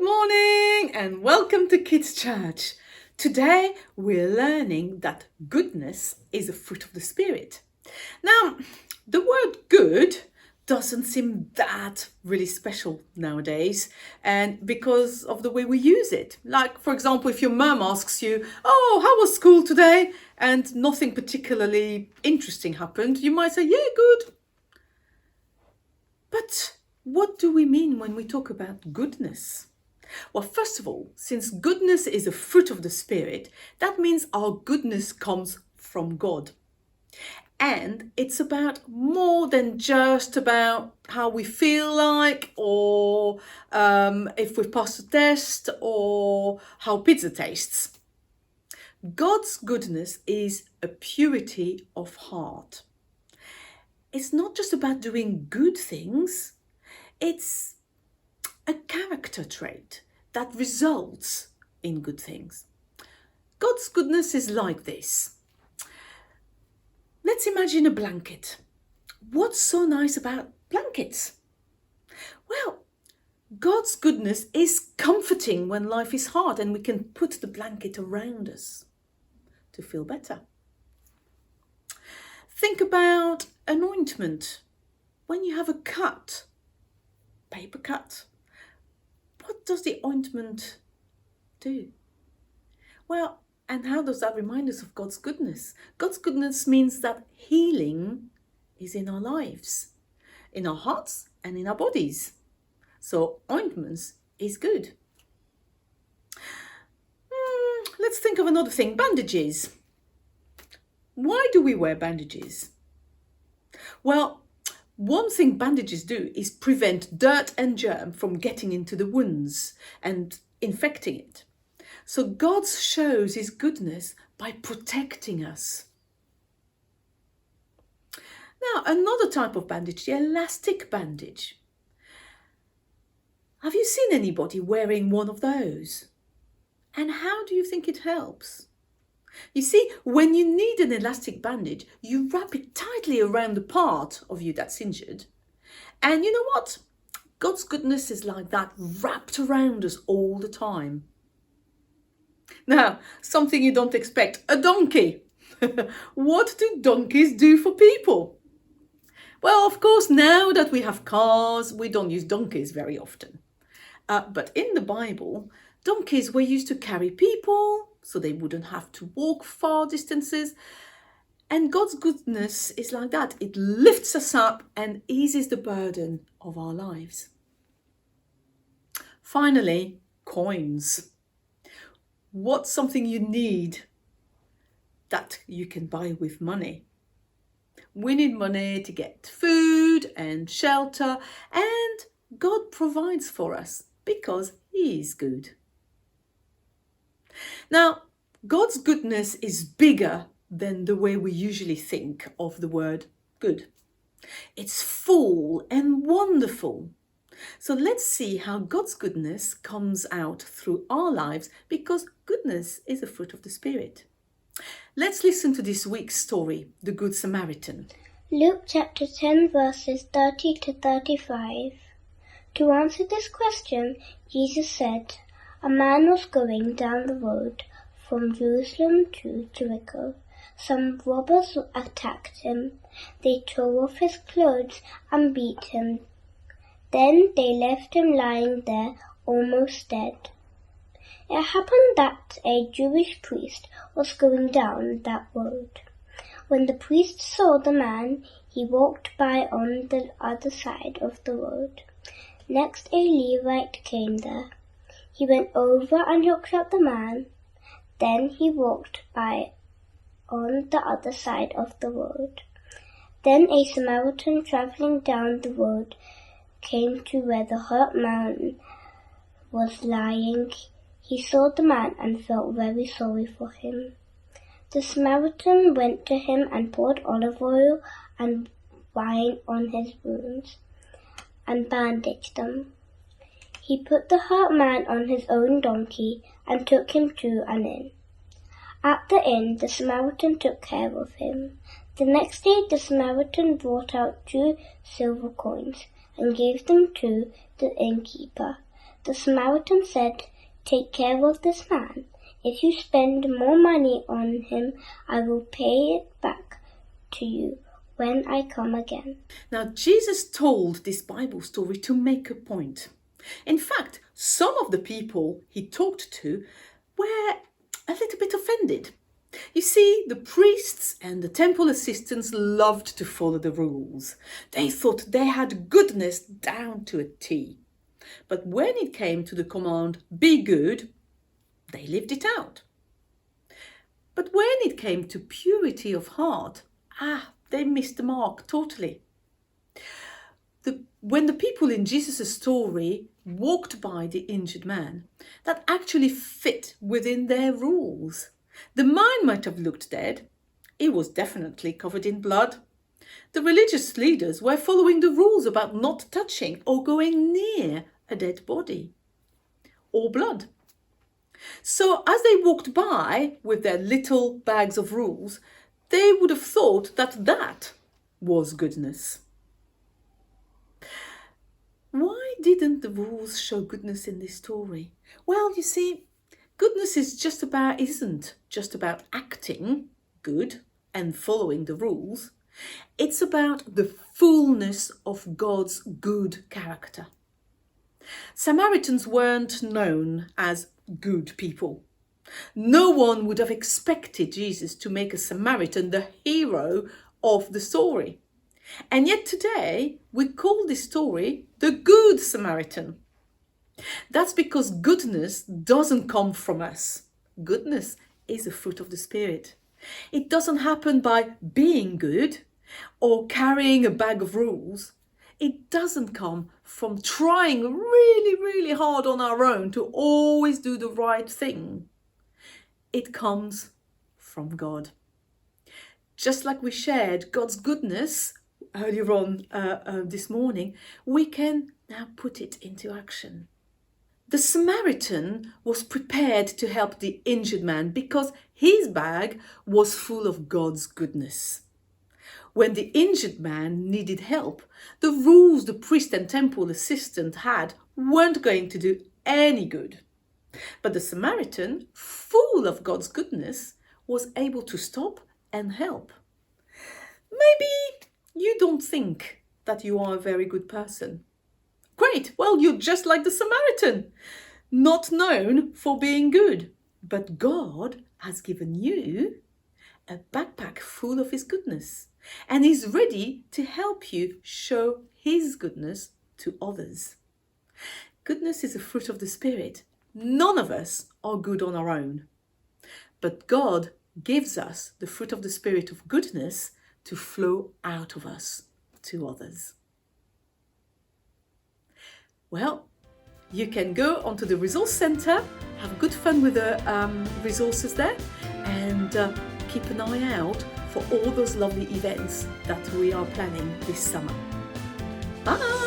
Good morning and welcome to Kids Church. Today we're learning that goodness is a fruit of the Spirit. Now, the word good doesn't seem that really special nowadays, and because of the way we use it. Like, for example, if your mum asks you, "Oh, how was school today?" and nothing particularly interesting happened, you might say, "Yeah, good." But what do we mean when we talk about goodness? Well, first of all, since goodness is a fruit of the Spirit, that means our goodness comes from God. And it's about more than just about how we feel like, or if we've passed a test, or how pizza tastes. God's goodness is a purity of heart. It's not just about doing good things, it's a character trait that results in good things. God's goodness is like this. Let's imagine a blanket. What's so nice about blankets? Well, God's goodness is comforting when life is hard and we can put the blanket around us to feel better. Think about an ointment. When you have a cut, paper cut, what does the ointment do? Well, and how does that remind us of God's goodness? God's goodness means that healing is in our lives, in our hearts and in our bodies. So ointments is good. Let's think of another thing, bandages. Why do we wear bandages? Well, one thing bandages do is prevent dirt and germ from getting into the wounds and infecting it. So God shows his goodness by protecting us. Now, another type of bandage, the elastic bandage. Have you seen anybody wearing one of those? And how do you think it helps? You see, when you need an elastic bandage, you wrap it tightly around the part of you that's injured. And you know what? God's goodness is like that, wrapped around us all the time. Now, something you don't expect, a donkey. What do donkeys do for people? Well, of course, now that we have cars, we don't use donkeys very often. But in the Bible, donkeys were used to carry people, so they wouldn't have to walk far distances. And God's goodness is like that. It lifts us up and eases the burden of our lives. Finally, coins. What's something you need that you can buy with money? We need money to get food and shelter, and God provides for us because he is good. Now, God's goodness is bigger than the way we usually think of the word good. It's full and wonderful. So let's see how God's goodness comes out through our lives, because goodness is a fruit of the Spirit. Let's listen to this week's story, the Good Samaritan. Luke chapter 10 verses 30 to 35. To answer this question, Jesus said, "A man was going down the road from Jerusalem to Jericho. Some robbers attacked him. They tore off his clothes and beat him. Then they left him lying there, almost dead. It happened that a Jewish priest was going down that road. When the priest saw the man, he walked by on the other side of the road. Next, a Levite came there. He went over and looked at the man. Then he walked by on the other side of the road. Then a Samaritan traveling down the road came to where the hurt man was lying. He saw the man and felt very sorry for him. The Samaritan went to him and poured olive oil and wine on his wounds and bandaged them. He put the hurt man on his own donkey and took him to an inn. At the inn, the Samaritan took care of him. The next day, the Samaritan brought out 2 silver coins and gave them to the innkeeper. The Samaritan said, "Take care of this man. If you spend more money on him, I will pay it back to you when I come again." Now, Jesus told this Bible story to make a point. In fact, some of the people he talked to were a little bit offended. You see, the priests and the temple assistants loved to follow the rules. They thought they had goodness down to a T. But when it came to the command, "Be good," they lived it out. But when it came to purity of heart, they missed the mark totally. When the people in Jesus' story walked by the injured man, that actually fit within their rules. The man might have looked dead. He was definitely covered in blood. The religious leaders were following the rules about not touching or going near a dead body or blood. So as they walked by with their little bags of rules, they would have thought that that was goodness. Why didn't the rules show goodness in this story? Well, you see, goodness isn't just about acting good and following the rules. It's about the fullness of God's good character. Samaritans weren't known as good people. No one would have expected Jesus to make a Samaritan the hero of the story. And yet today, we call this story the Good Samaritan. That's because goodness doesn't come from us. Goodness is a fruit of the Spirit. It doesn't happen by being good or carrying a bag of rules. It doesn't come from trying really, really hard on our own to always do the right thing. It comes from God. Just like we shared God's goodness earlier on this morning, we can now put it into action. The Samaritan was prepared to help the injured man because his bag was full of God's goodness. When the injured man needed help, the rules the priest and temple assistant had weren't going to do any good. But the Samaritan, full of God's goodness, was able to stop and help. Maybe you don't think that you are a very good person. Great, well, you're just like the Samaritan, not known for being good. But God has given you a backpack full of His goodness, and He's ready to help you show His goodness to others. Goodness is a fruit of the Spirit. None of us are good on our own, but God gives us the fruit of the Spirit of goodness to flow out of us to others. Well, you can go onto the Resource Centre, have good fun with the resources there, and keep an eye out for all those lovely events that we are planning this summer. Bye!